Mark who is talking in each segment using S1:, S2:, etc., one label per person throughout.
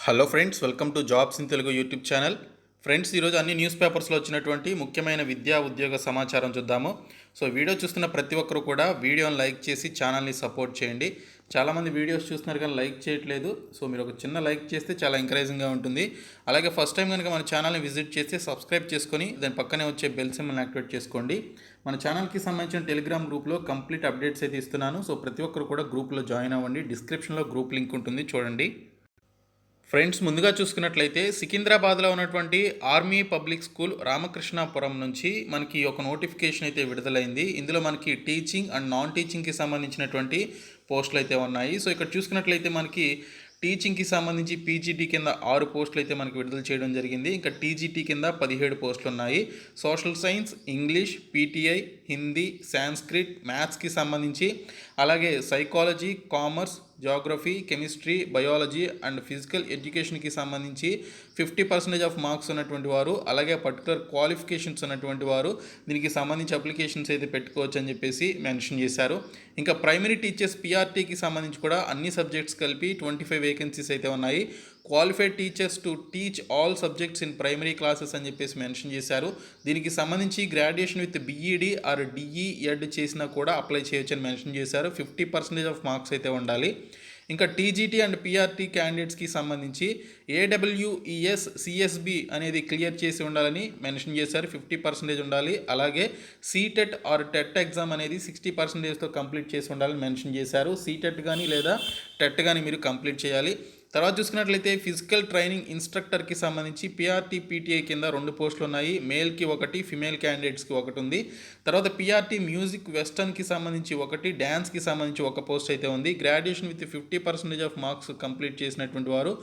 S1: Hello friends, welcome to jobs in Telugu YouTube channel. Friends, ఈరోజు అన్ని news పేపర్స్లో వచ్చినటువంటి ముఖ్యమైన విద్యా ఉద్యోగ సమాచారం చూద్దాము. సో వీడియో చూస్తున్న ప్రతి ఒక్కరు కూడా వీడియోని లైక్ చేసి ఛానల్ని సపోర్ట్ చేయండి. చాలామంది వీడియోస్ చూస్తున్నారు కానీ లైక్ చేయట్లేదు. సో మీరు ఒక చిన్న లైక్ చేస్తే చాలా ఎంకరేజింగ్గా ఉంటుంది. అలాగే ఫస్ట్ టైం కనుక మన ఛానల్ని విజిట్ చేస్తే సబ్స్క్రైబ్ చేసుకొని దాని పక్కనే వచ్చే బెల్ సింబల్ని యాక్టివేట్ చేసుకోండి. మన ఛానల్కి సంబంధించిన టెలిగ్రామ్ గ్రూప్లో కంప్లీట్ అప్డేట్స్ అయితే ఇస్తున్నాను. సో ప్రతి ఒక్కరు కూడా గ్రూప్లో జాయిన్ అవ్వండి. డిస్క్రిప్షన్లో గ్రూప్ లింక్ ఉంటుంది, చూడండి. ఫ్రెండ్స్, ముందుగా చూసుకున్నట్లయితే సికింద్రాబాద్లో ఉన్నటువంటి ఆర్మీ పబ్లిక్ స్కూల్ రామకృష్ణాపురం నుంచి మనకి ఒక నోటిఫికేషన్ అయితే విడుదలైంది. ఇందులో మనకి టీచింగ్ అండ్ నాన్ టీచింగ్కి సంబంధించినటువంటి పోస్టులు అయితే ఉన్నాయి. సో ఇక్కడ చూసుకున్నట్లయితే మనకి టీచింగ్కి సంబంధించి పీజీటీ కింద 6 పోస్టులు అయితే మనకి విడుదల చేయడం జరిగింది. ఇంకా టీజీటీ కింద 17 పోస్టులు ఉన్నాయి. Social science, English, PTI, Hindi, Sanskrit, మ్యాథ్స్కి సంబంధించి, అలాగే psychology, commerce, geography, chemistry, biology and physical ఎడ్యుకేషన్కి సంబంధించి 50% ఆఫ్ మార్క్స్ ఉన్నటువంటి వారు, అలాగే పర్టికులర్ క్వాలిఫికేషన్స్ ఉన్నటువంటి వారు దీనికి సంబంధించి అప్లికేషన్స్ అయితే పెట్టుకోవచ్చు అని చెప్పేసి మెన్షన్ చేశారు. ఇంకా ప్రైమరీ టీచర్స్ పీఆర్టీకి సంబంధించి కూడా అన్ని సబ్జెక్ట్స్ కలిపి 25 వేకెన్సీస్ అయితే ఉన్నాయి. Qualified teachers to teach all subjects in primary classes అని చెప్పేసి మెన్షన్ చేశారు. దీనికి సంబంధించి గ్రాడ్యుయేషన్ విత్ బీఈడి ఆర్ డిఈఎడ్ చేసినా కూడా అప్లై చేయొచ్చు అని మెన్షన్ చేశారు. 50% ఆఫ్ మార్క్స్ అయితే ఉండాలి. ఇంకా టీజీటీ అండ్ పీఆర్టీ క్యాండిడేట్స్కి సంబంధించి ఏడబ్ల్యూఈఎస్ సిఎస్బి అనేది క్లియర్ చేసి ఉండాలని మెన్షన్ చేశారు. 50% ఉండాలి. అలాగే సీటెట్ ఆర్ టెట్ ఎగ్జామ్ అనేది 60%తో కంప్లీట్ చేసి ఉండాలని మెన్షన్ చేశారు. సీటెట్ కానీ లేదా టెట్ కానీ మీరు కంప్లీట్ చేయాలి. తర్వాత చూసుకున్నట్లయితే ఫిజికల్ ట్రైనింగ్ ఇన్స్ట్రక్టర్కి సంబంధించి పీఆర్టీ పీటీఐ కింద 2 పోస్టులు ఉన్నాయి. మేల్కి 1, ఫిమేల్ క్యాండిడేట్స్కి 1 ఉంది. తర్వాత పీఆర్టీ మ్యూజిక్ వెస్టర్న్కి సంబంధించి 1, డ్యాన్స్కి సంబంధించి 1 పోస్ట్ అయితే ఉంది. Graduation with 50% of marks complete చేసినటువంటి వారు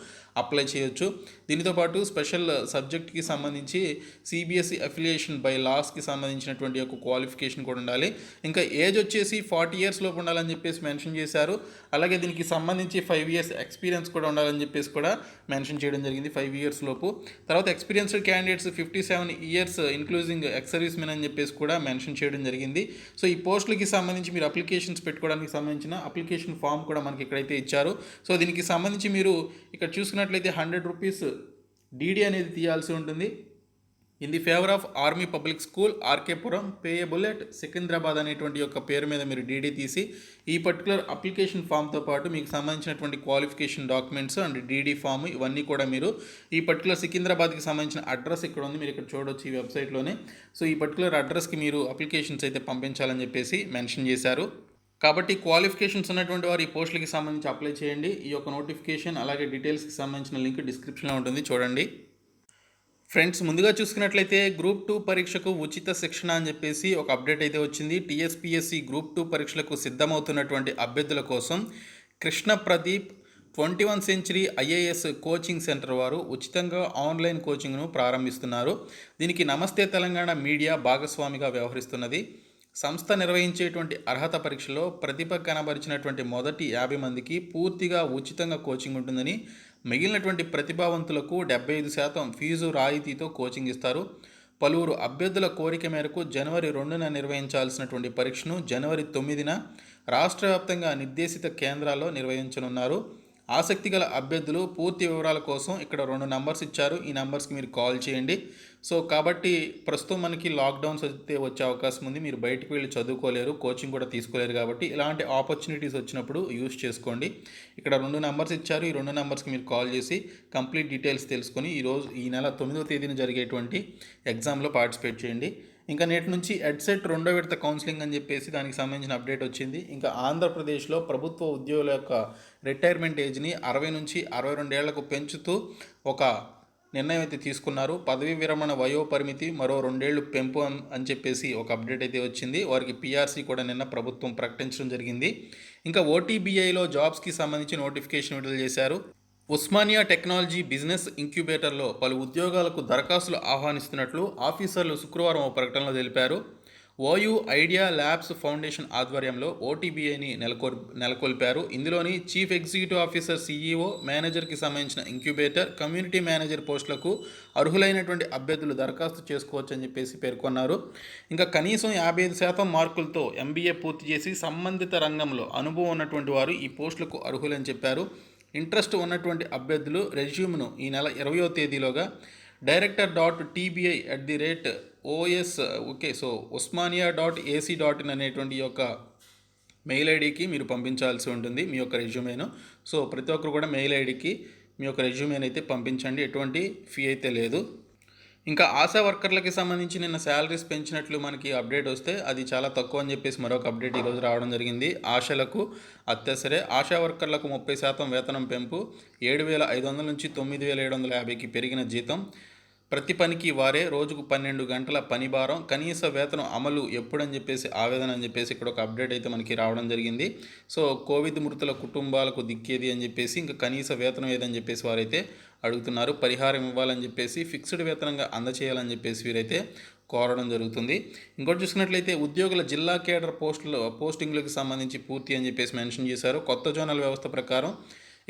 S1: అప్లై చేయొచ్చు. దీనితో పాటు స్పెషల్ సబ్జెక్ట్కి సంబంధించి సిబిఎస్ఈ అఫిలియేషన్ బై లాస్కి సంబంధించినటువంటి ఒక క్వాలిఫికేషన్ కూడా ఉండాలి. ఇంకా ఏజ్ వచ్చేసి 40 years లోపు ఉండాలని చెప్పేసి మెన్షన్ చేశారు. అలాగే దీనికి సంబంధించి 5 years ఎక్స్పీరియన్స్ కూడా ఉండాలని చెప్పేసి కూడా మెన్షన్ చేయడం జరిగింది. 5 years లోపు. తర్వాత experienced candidates 57 years ఇంక్లూజింగ్ ex service men అని చెప్పేసి కూడా మెన్షన్ చేయడం జరిగింది. సో ఈ పోస్టులకి సంబంధించి మీరు అప్లికేషన్స్ పెట్టుకోవడానికి సంబంధించిన అప్లికేషన్ ఫామ్ కూడా మనకి ఇక్కడైతే ఇచ్చారు. సో దీనికి సంబంధించి మీరు ఇక్కడ చూసుకున్నట్లయితే 100 rupees డీడీ అనేది తీయాల్సి ఉంటుంది. In the favour of army public school RK Puram payable at Secunderabad అనేటువంటి యొక్క పేరు మీద మీరు డీడీ తీసి ఈ పర్టికులర్ అప్లికేషన్ ఫామ్తో పాటు మీకు సంబంధించినటువంటి qualification documents and DD form ఇవన్నీ కూడా మీరు ఈ పర్టికులర్ సికింద్రాబాద్కి సంబంధించిన అడ్రస్ ఇక్కడ ఉంది, మీరు ఇక్కడ చూడవచ్చు ఈ వెబ్సైట్లోనే. సో ఈ పర్టికులర్ అడ్రస్కి మీరు అప్లికేషన్స్ అయితే పంపించాలని చెప్పేసి మెన్షన్ చేశారు. కాబట్టి క్వాలిఫికేషన్స్ ఉన్నటువంటి వారు ఈ పోస్టులకి సంబంధించి అప్లై చేయండి. ఈ యొక్క నోటిఫికేషన్ అలాగే డీటెయిల్స్కి సంబంధించిన లింక్ డిస్క్రిప్షన్లో ఉంటుంది, చూడండి. ఫ్రెండ్స్, ముందుగా చూసుకున్నట్లయితే గ్రూప్ 2 పరీక్షకు ఉచిత శిక్షణ అని చెప్పేసి ఒక అప్డేట్ అయితే వచ్చింది. టీఎస్పీఎస్సీ గ్రూప్ 2 పరీక్షలకు సిద్ధమవుతున్నటువంటి అభ్యర్థుల కోసం Krishna Pradeep 21 Century IAS coaching centre వారు ఉచితంగా ఆన్లైన్ కోచింగ్ను ప్రారంభిస్తున్నారు. దీనికి నమస్తే తెలంగాణ మీడియా భాగస్వామిగా వ్యవహరిస్తున్నది. సంస్థ నిర్వహించేటువంటి అర్హత పరీక్షలో ప్రతిభ కనబరిచినటువంటి మొదటి 50 మందికి పూర్తిగా ఉచితంగా కోచింగ్ ఉంటుందని, మిగిలినటువంటి ప్రతిభావంతులకు 75% ఫీజు రాయితీతో కోచింగ్ ఇస్తారు. పలువురు అభ్యర్థుల కోరిక మేరకు జనవరి 2న నిర్వహించాల్సినటువంటి పరీక్షను జనవరి 9న రాష్ట్ర వ్యాప్తంగా నిర్దేశిత కేంద్రాల్లో నిర్వహించనున్నారు. ఆసక్తి గల అభ్యర్థులు పూర్తి వివరాల కోసం ఇక్కడ 2 నంబర్స్ ఇచ్చారు. ఈ నంబర్స్కి మీరు కాల్ చేయండి. సో కాబట్టి ప్రస్తుతం మనకి లాక్డౌన్స్ అయితే వచ్చే అవకాశం ఉంది. మీరు బయటకు వెళ్ళి చదువుకోలేరు, కోచింగ్ కూడా తీసుకోలేరు. కాబట్టి ఇలాంటి ఆపర్చునిటీస్ వచ్చినప్పుడు యూస్ చేసుకోండి. ఇక్కడ 2 నంబర్స్ ఇచ్చారు. ఈ 2 నంబర్స్కి మీరు కాల్ చేసి కంప్లీట్ డీటెయిల్స్ తెలుసుకొని ఈ నెల 9వ తేదీన జరిగేటువంటి ఎగ్జామ్లో పార్టిసిపేట్ చేయండి. ఇంకా నేటి నుంచి ఎడ్సెట్ 2వ విడత కౌన్సిలింగ్ అని చెప్పేసి దానికి సంబంధించిన అప్డేట్ వచ్చింది. ఇంకా ఆంధ్రప్రదేశ్లో ప్రభుత్వ ఉద్యోగుల యొక్క రిటైర్మెంట్ ఏజ్ని 60 నుంచి 62 ఏళ్లకు పెంచుతూ ఒక నిర్ణయం అయితే తీసుకున్నారు. పదవీ విరమణ వయో పరిమితి మరో 2 ఏళ్లు పెంపు అని చెప్పేసి ఒక అప్డేట్ అయితే వచ్చింది. వారికి పీఆర్సీ కూడా నిన్న ప్రభుత్వం ప్రకటించడం జరిగింది. ఇంకా ఓటీబీఐలో జాబ్స్కి సంబంధించి నోటిఫికేషన్ విడుదల చేశారు. ఉస్మానియా టెక్నాలజీ బిజినెస్ ఇంక్యుబేటర్లో పలు ఉద్యోగాలకు దరఖాస్తులు ఆహ్వానిస్తున్నట్లు ఆఫీసర్లు శుక్రవారం ఓ ప్రకటనలో తెలిపారు. ఓయూ ఐడియా ల్యాబ్స్ ఫౌండేషన్ ఆధ్వర్యంలో ఓటీబీఐని నెలకొల్పారు. ఇందులోని చీఫ్ ఎగ్జిక్యూటివ్ ఆఫీసర్, సీఈఓ, మేనేజర్కి సంబంధించిన ఇంక్యుబేటర్, కమ్యూనిటీ మేనేజర్ పోస్టులకు అర్హులైనటువంటి అభ్యర్థులు దరఖాస్తు చేసుకోవచ్చు అని చెప్పేసి పేర్కొన్నారు. ఇంకా కనీసం 55% మార్కులతో ఎంబీఏ పూర్తి చేసి సంబంధిత రంగంలో అనుభవం ఉన్నటువంటి వారు ఈ పోస్టులకు అర్హులని చెప్పారు. ఇంట్రెస్ట్ ఉన్నటువంటి అభ్యర్థులు రెజ్యూమ్ను ఈ నెల 20వ తేదీలోగా director.tbi@OS ఉస్మానియా.ac.in అనేటువంటి యొక్క మెయిల్ ఐడికి మీరు పంపించాల్సి ఉంటుంది మీ యొక్క రెజ్యూమేను. సో ప్రతి ఒక్కరు కూడా మెయిల్ ఐడికి మీ యొక్క రెజ్యూమేని అయితే పంపించండి. ఎటువంటి ఫీ అయితే లేదు. ఇంకా ఆశా వర్కర్లకి సంబంధించి నిన్న శాలరీస్ పెంచినట్లు మనకి అప్డేట్ వస్తే అది చాలా తక్కువ అని చెప్పేసి మరొక అప్డేట్ ఈరోజు రావడం జరిగింది. ఆశలకు అత్యవసరే ఆశా వర్కర్లకు 30% వేతనం పెంపు, 7,500 నుంచి 9,750కి పెరిగిన జీతం, ప్రతి పనికి వారే, రోజుకు 12 గంటల పని భారం, కనీస వేతనం అమలు ఎప్పుడని చెప్పేసి ఆవేదన అని చెప్పేసి ఇక్కడ ఒక అప్డేట్ అయితే మనకి రావడం జరిగింది. సో కోవిడ్ మృతుల కుటుంబాలకు దిక్కేది అని చెప్పేసి ఇంకా కనీస వేతనం ఏదని చెప్పేసి వారైతే అడుగుతున్నారు. పరిహారం ఇవ్వాలని చెప్పేసి ఫిక్స్డ్ వేతనంగా అందచేయాలని చెప్పేసి వీరైతే కోరడం జరుగుతుంది. ఇంకోటి చూసుకున్నట్లయితే ఉద్యోగుల జిల్లా కేడర్ పోస్టింగ్లకు సంబంధించి పూర్తి అని చెప్పేసి మెన్షన్ చేశారు. కొత్త జోనల్ వ్యవస్థ ప్రకారం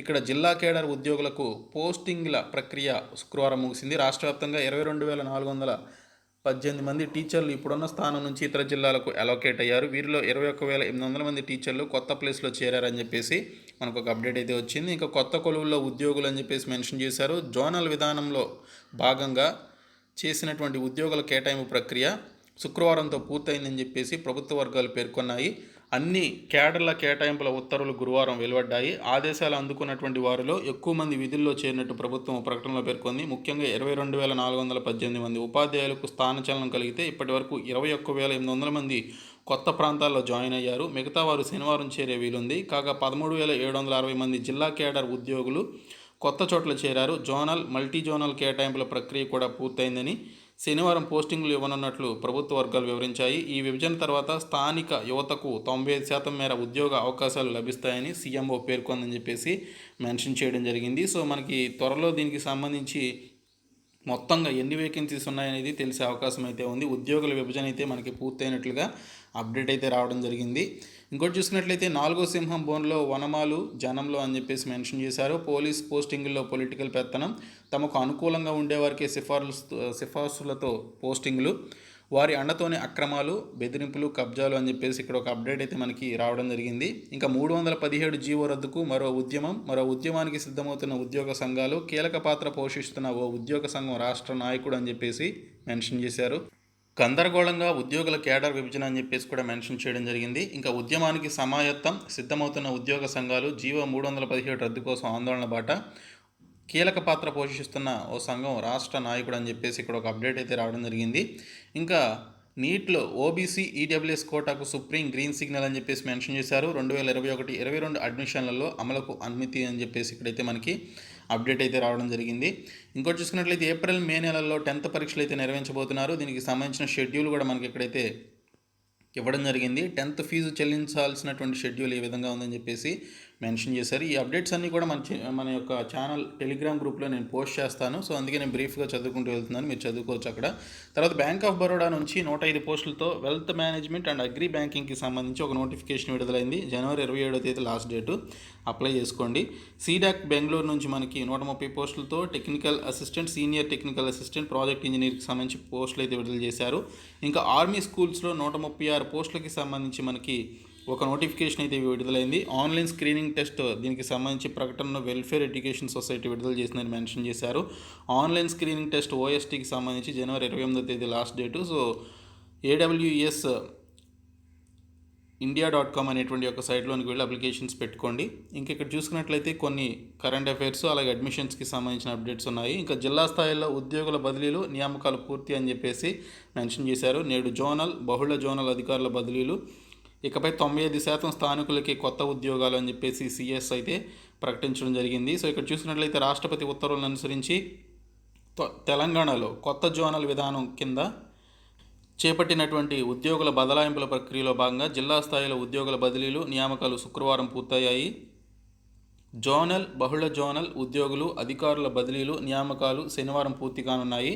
S1: ఇక్కడ జిల్లా కేడర్ ఉద్యోగులకు పోస్టింగ్ల ప్రక్రియ శుక్రవారం ముగిసింది. రాష్ట్ర వ్యాప్తంగా 22,418 మంది టీచర్లు ఇప్పుడున్న స్థానం నుంచి ఇతర జిల్లాలకు అలోకేట్ అయ్యారు. వీరిలో 21,800 మంది టీచర్లు కొత్త ప్లేస్లో చేరారని చెప్పేసి మనకు ఒక అప్డేట్ అయితే వచ్చింది. ఇంకా కొత్త కొలువుల్లో ఉద్యోగులు అని చెప్పేసి మెన్షన్ చేశారు. జోనల్ విధానంలో భాగంగా చేసినటువంటి ఉద్యోగుల కేటాయింపు ప్రక్రియ శుక్రవారంతో పూర్తయిందని చెప్పేసి ప్రభుత్వ వర్గాలు పేర్కొన్నాయి. అన్ని కేడర్ల కేటాయింపుల ఉత్తర్వులు గురువారం వెలువడ్డాయి. ఆదేశాలు అందుకున్నటువంటి వారిలో ఎక్కువ మంది విధుల్లో చేరినట్టు ప్రభుత్వం ప్రకటనలో పేర్కొంది. ముఖ్యంగా 22,418 మంది ఉపాధ్యాయులకు స్థానచలనం కలిగితే ఇప్పటి వరకు 21,800 మంది కొత్త ప్రాంతాల్లో జాయిన్ అయ్యారు. మిగతా వారు శనివారం చేరే వీలుంది. కాగా 13,760 మంది జిల్లా కేడర్ ఉద్యోగులు కొత్త చోట్ల చేరారు. జోనల్, మల్టీ జోనల్ కేటాయింపుల ప్రక్రియ కూడా పూర్తయిందని, శనివారం పోస్టింగ్లు ఇవ్వనున్నట్లు ప్రభుత్వ వర్గాలు వివరించాయి. ఈ విభజన తర్వాత స్థానిక యువతకు 95% మేర ఉద్యోగ అవకాశాలు లభిస్తాయని సీఎంఓ పేర్కొందని చెప్పేసి మెన్షన్ చేయడం జరిగింది. సో మనకి త్వరలో దీనికి సంబంధించి మొత్తంగా ఎన్ని వేకెన్సీస్ ఉన్నాయనేది తెలిసే అవకాశం అయితే ఉంది. ఉద్యోగుల విభజన అయితే మనకి పూర్తయినట్లుగా అప్డేట్ అయితే రావడం జరిగింది. ఇంకోటి చూసుకున్నట్లయితే 4వ సింహం బోన్లో వనమాలు జనంలో అని చెప్పేసి మెన్షన్ చేశారు. పోలీస్ పోస్టింగుల్లో పొలిటికల్ పెత్తనం, తమకు అనుకూలంగా ఉండేవారికి సిఫార్సులతో పోస్టింగులు, వారి అండతోనే అక్రమాలు, బెదిరింపులు, కబ్జాలు అని చెప్పేసి ఇక్కడ ఒక అప్డేట్ అయితే మనకి రావడం జరిగింది. ఇంకా 317 జీవో రద్దుకు మరో ఉద్యమానికి సిద్ధమవుతున్న ఉద్యోగ సంఘాలు, కీలక పాత్ర పోషిస్తున్న ఓ ఉద్యోగ సంఘం రాష్ట్ర నాయకుడు అని చెప్పేసి మెన్షన్ చేశారు. గందరగోళంగా ఉద్యోగుల కేడర్ విభజన అని చెప్పేసి కూడా మెన్షన్ చేయడం జరిగింది. ఇంకా ఉద్యమానికి సమాయత్తం సిద్ధమవుతున్న ఉద్యోగ సంఘాలు, జీవో 317 రద్దు కోసం ఆందోళన బాట, కీలక పాత్ర పోషిస్తున్న ఓ సంఘం రాష్ట్ర నాయకుడు అని చెప్పేసి ఇక్కడ ఒక అప్డేట్ అయితే రావడం జరిగింది. ఇంకా నీట్లో ఓబీసీ ఈడబ్ల్యూఎస్ కోటాకు సుప్రీం గ్రీన్ సిగ్నల్ అని చెప్పేసి మెన్షన్ చేశారు. 2021-22 అడ్మిషన్లలో అమలుకు అనుమతి అని చెప్పేసి ఇక్కడైతే మనకి అప్డేట్ అయితే రావడం జరిగింది. ఇంకోటి చూసుకున్నట్లయితే ఏప్రిల్, మే నెలల్లో 10th పరీక్షలు అయితే నిర్వహించబోతున్నారు. దీనికి సంబంధించిన షెడ్యూల్ కూడా మనకి ఇక్కడైతే ఇవ్వడం జరిగింది. 10th ఫీజు చెల్లించాల్సినటువంటి షెడ్యూల్ ఏ విధంగా ఉందని చెప్పేసి మెన్షన్ చేశారు. ఈ అప్డేట్స్ అన్నీ కూడా మన యొక్క ఛానల్ టెలిగ్రామ్ గ్రూప్లో నేను పోస్ట్ చేస్తాను. సో అందుకే నేను బ్రీఫ్గా చదువుకుంటూ వెళ్తున్నాను, మీరు చదువుకోవచ్చు అక్కడ. తర్వాత బ్యాంక్ ఆఫ్ బరోడా నుంచి 105 పోస్టులతో వెల్త్ మేనేజ్మెంట్ అండ్ అగ్రి బ్యాంకింగ్కి సంబంధించి ఒక నోటిఫికేషన్ విడుదలైంది. జనవరి 27వ తేదీ లాస్ట్ డేటు, అప్లై చేసుకోండి. సీడాక్ బెంగళూరు నుంచి మనకి 130 పోస్టులతో technical assistant, senior technical assistant, project ఇంజనీర్కి సంబంధించి పోస్టులు అయితే విడుదల చేశారు. ఇంకా ఆర్మీ స్కూల్స్లో 136 పోస్టులకి సంబంధించి మనకి ఒక నోటిఫికేషన్ అయితే విడుదలైంది. ఆన్లైన్ స్క్రీనింగ్ టెస్ట్, దీనికి సంబంధించి ప్రకటనను వెల్ఫేర్ ఎడ్యుకేషన్ సొసైటీ విడుదల చేసిందని మెన్షన్ చేశారు. ఆన్లైన్ స్క్రీనింగ్ టెస్ట్ ఓఎస్టీకి సంబంధించి జనవరి 28వ తేదీ last date. So AWS India.com అనేటువంటి ఒక సైట్లోనికి వెళ్ళి అప్లికేషన్స్ పెట్టుకోండి. ఇంక ఇక్కడ చూసుకున్నట్లయితే కొన్ని కరెంట్ అఫైర్స్ అలాగే అడ్మిషన్స్కి సంబంధించిన అప్డేట్స్ ఉన్నాయి. ఇంకా జిల్లా స్థాయిలో ఉద్యోగుల బదిలీలు, నియామకాలు పూర్తి అని చెప్పేసి మెన్షన్ చేశారు. నేడు జోనల్, బహుళ జోనల్ అధికారుల బదిలీలు, ఇకపై 95% స్థానికులకి కొత్త ఉద్యోగాలు అని చెప్పేసి సిఎస్ అయితే ప్రకటించడం జరిగింది. సో ఇక్కడ చూసుకున్నట్లయితే రాష్ట్రపతి ఉత్తర్వులను అనుసరించి తెలంగాణలో కొత్త జోనల్ విధానం కింద చేపట్టినటువంటి ఉద్యోగుల బదలాయింపుల ప్రక్రియలో భాగంగా జిల్లా స్థాయిలో ఉద్యోగుల బదిలీలు, నియామకాలు శుక్రవారం పూర్తయ్యాయి. జోనల్, బహుళ జోనల్ ఉద్యోగులు, అధికారుల బదిలీలు, నియామకాలు శనివారం పూర్తి కానున్నాయి.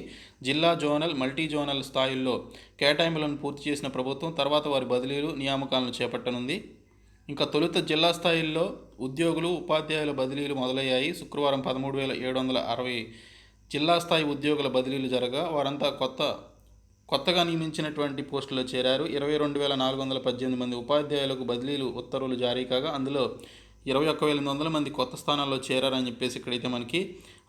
S1: జిల్లా, జోనల్, మల్టీ జోనల్ స్థాయిల్లో కేటాయింపులను పూర్తి చేసిన ప్రభుత్వం తర్వాత వారి బదిలీలు, నియామకాలను చేపట్టనుంది. ఇంకా తొలుత జిల్లా స్థాయిల్లో ఉద్యోగులు, ఉపాధ్యాయుల బదిలీలు మొదలయ్యాయి. శుక్రవారం 13,760 జిల్లా స్థాయి ఉద్యోగుల బదిలీలు జరగా వారంతా కొత్తగా నియమించినటువంటి పోస్టుల్లో చేరారు. 22,418 మంది ఉపాధ్యాయులకు బదిలీలు ఉత్తర్వులు జారీ కాగా అందులో 21,800 మంది కొత్త స్థానాల్లో చేరారని చెప్పేసి ఇక్కడైతే మనకి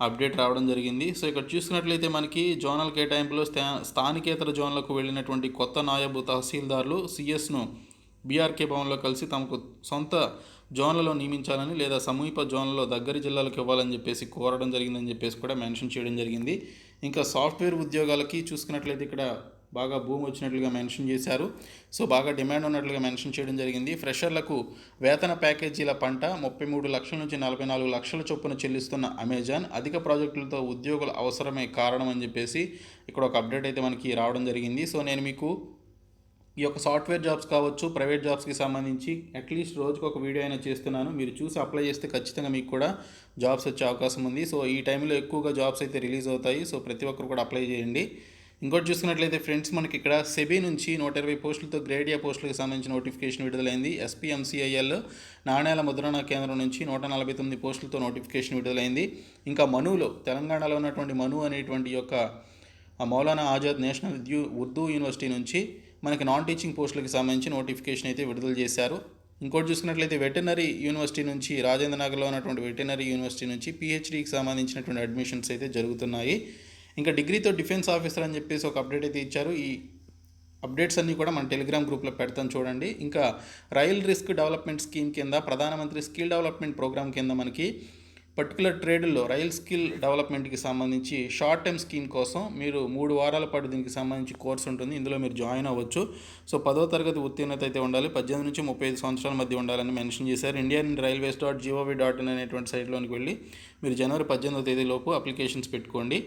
S1: అప్డేట్ రావడం జరిగింది. సో ఇక్కడ చూసుకున్నట్లయితే మనకి జోనల్ కేటాయింపులో స్థానికేతర జోన్లకు వెళ్ళినటువంటి కొత్త నాయబు తహసీల్దార్లు సిఎస్ను బీఆర్కే భవన్లో కలిసి తమకు సొంత జోన్లలో నియమించాలని లేదా సమీప జోన్లలో దగ్గరి జిల్లాలకు ఇవ్వాలని చెప్పేసి కోరడం జరిగిందని చెప్పేసి కూడా మెన్షన్ చేయడం జరిగింది. ఇంకా సాఫ్ట్వేర్ ఉద్యోగాలకి చూసుకున్నట్లయితే ఇక్కడ బాగా భూమి వచ్చినట్లుగా మెన్షన్ చేశారు. సో బాగా డిమాండ్ ఉన్నట్లుగా మెన్షన్ చేయడం జరిగింది. ఫ్రెషర్లకు వేతన ప్యాకేజీల పంట 33 లక్షల నుంచి 44 లక్షల చొప్పున చెల్లిస్తున్న అమెజాన్ అధిక ప్రాజెక్టులతో ఉద్యోగుల అవసరమే కారణం అని చెప్పేసి ఇక్కడ ఒక అప్డేట్ అయితే మనకి రావడం జరిగింది. సో నేను మీకు ఈ యొక్క సాఫ్ట్వేర్ జాబ్స్ కావచ్చు, ప్రైవేట్ జాబ్స్కి సంబంధించి అట్లీస్ట్ రోజుకు ఒక వీడియో అయినా చేస్తున్నాను. మీరు చూసి అప్లై చేస్తే ఖచ్చితంగా మీకు కూడా జాబ్స్ వచ్చే అవకాశం ఉంది. సో ఈ టైంలో ఎక్కువగా జాబ్స్ అయితే రిలీజ్ అవుతాయి. సో ప్రతి ఒక్కరు కూడా అప్లై చేయండి. ఇంకోటి చూసుకున్నట్లయితే ఫ్రెండ్స్, మనకి ఇక్కడ సెబీ నుంచి 120 పోస్టులతో గ్రేడ్ ఏ పోస్టులకు సంబంధించిన నోటిఫికేషన్ విడుదలైంది. ఎస్పీఎంసీఐఎల్ నాణ్యాల ముద్రణ కేంద్రం నుంచి 149 పోస్టులతో నోటిఫికేషన్ విడుదలైంది. ఇంకా మనులో తెలంగాణలో ఉన్నటువంటి మను అనేటువంటి యొక్క మౌలానా ఆజాద్ నేషనల్ ఉర్దూ యూనివర్సిటీ నుంచి మనకి నాన్ టీచింగ్ పోస్టులకు సంబంధించి నోటిఫికేషన్ అయితే విడుదల చేశారు. ఇంకోటి చూసుకున్నట్లయితే వెటర్నరీ యూనివర్సిటీ నుంచి రాజేంద్రనగర్లో ఉన్నటువంటి వెటర్నరీ యూనివర్సిటీ నుంచి పిహెచ్డీకి సంబంధించినటువంటి అడ్మిషన్స్ అయితే జరుగుతున్నాయి. ఇంకా డిగ్రీతో డిఫెన్స్ ఆఫీసర్ అని చెప్పేసి ఒక అప్డేట్ అయితే ఇచ్చారు. ఈ అప్డేట్స్ అన్నీ కూడా మన టెలిగ్రామ్ గ్రూప్లో పెడతాం చూడండి. ఇంకా రైల్ రిస్క్ డెవలప్మెంట్ స్కీమ్ కింద ప్రధానమంత్రి స్కిల్ డెవలప్మెంట్ ప్రోగ్రామ్ కింద మనకి పర్టికులర్ ట్రేడ్లో రైల్ స్కిల్ డెవలప్మెంట్కి సంబంధించి షార్ట్ టర్మ్ స్కీమ్ కోసం మీరు 3 వారాల పాటు దీనికి సంబంధించి కోర్స్ ఉంటుంది. ఇందులో మీరు జాయిన్ అవ్వచ్చు. సో 10వ తరగతి ఉత్తీర్ణత అయితే ఉండాలి. 18 నుంచి 35 సంవత్సరాల మధ్య ఉండాలని మెన్షన్ చేశారు. indianrailways.gov.in అనేటువంటి సైట్లోనికి వెళ్ళి మీరు జనవరి 18వ తేదీలోపు అప్లికేషన్స్ పెట్టుకోండి.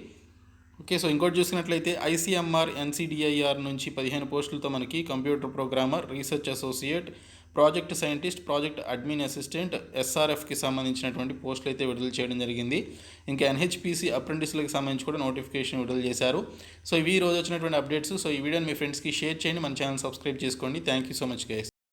S1: ఓకే, సో ఇంకోటి చూసినట్లయితే ఐసీఎంఆర్ ఎన్సీడీఐఆర్ నుంచి 15 పోస్టులతో మనకి computer programmer, research associate, project scientist, project admin assistant, ఎస్ఆర్ఎఫ్కి సంబంధించినటువంటి పోస్టులు అయితే విడుదల చేయడం జరిగింది. ఇంకా ఎన్హెచ్పిసి అప్రెంటిస్లకు సంబంధించి కూడా నోటిఫికేషన్ విడుదల చేశారు. సో ఇవి ఈ రోజు వచ్చినటువంటి అప్డేట్స్. సో ఈ వీడియోని మీ ఫ్రెండ్స్కి షేర్ చేయండి. మన ఛానల్ సబ్స్క్రైబ్ చేసుకోండి. Thank you so much guys.